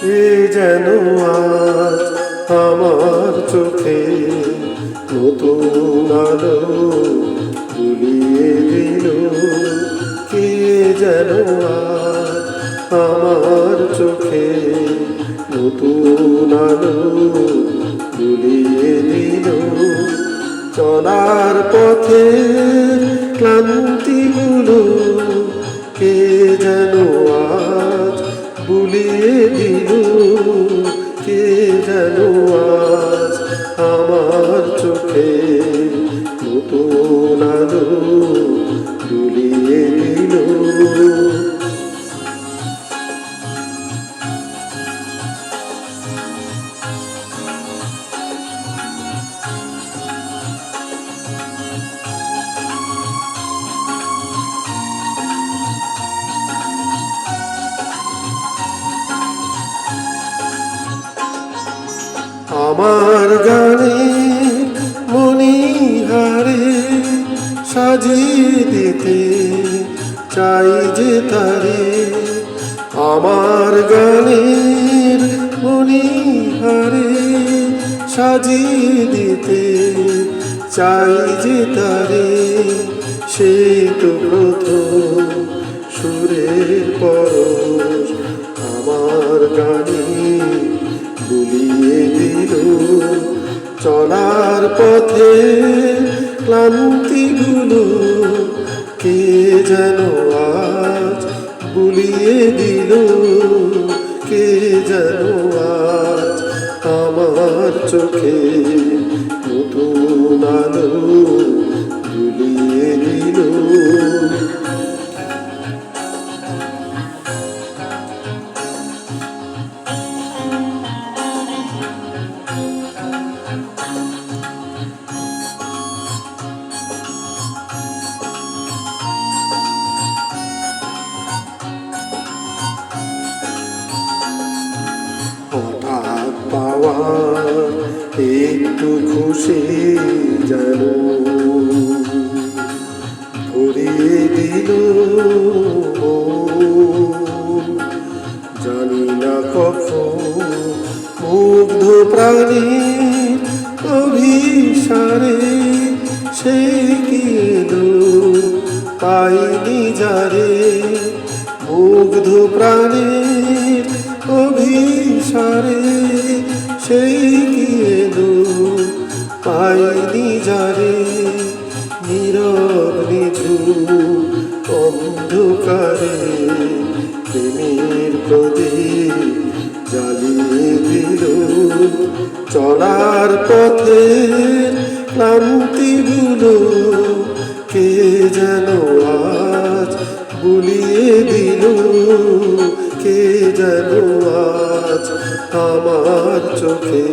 এ যেন আজ আমার চোখে নতুন আলো বুলিয়ে দিল। কে যেন আজ আমার চোখে নতুন আলো বুলিয়ে দিল। চলার পথে ক্লান্তিগুলো কে যেন আজ বুলিয়ে দিল। কে যেন আজ আমার চোখে নতুন আলো বুলিয়ে দিল। আমার গানে মণিহারে সাজিয়ে দিতে চাই যে তারে। আমার গানের মণিহারে সাজিয়ে দিতে চাই যে তারে। সেই তো প্রথম সুরের পরশ আমার গানে বুলিয়ে দিল। চলার পথে ক্লান্তিগুলো কে যেন আজ বুলিয়ে দিল। কে যেন আজ আমার চোখে নতুন আলো বুলিয়ে দিল। হঠাৎ পাওয়া একটু খুশি যেন ভরিয়ে দিল। জানি না কখন মুগ্ধ প্রাণীর অভিসারে সে কি এলো পাইনি যারে। মুগ্ধ প্রাণীর অভিসারে সেই কি এলো পাইনি যারে। নীরব নিঝুম অন্ধকারে প্রেমের প্রদীপ জ্বালিয়ে দিল। চলার পথে ক্লান্তিগুলো কে যেন আজ বুলিয়ে দিল। কে যেন আজ আমার চোখে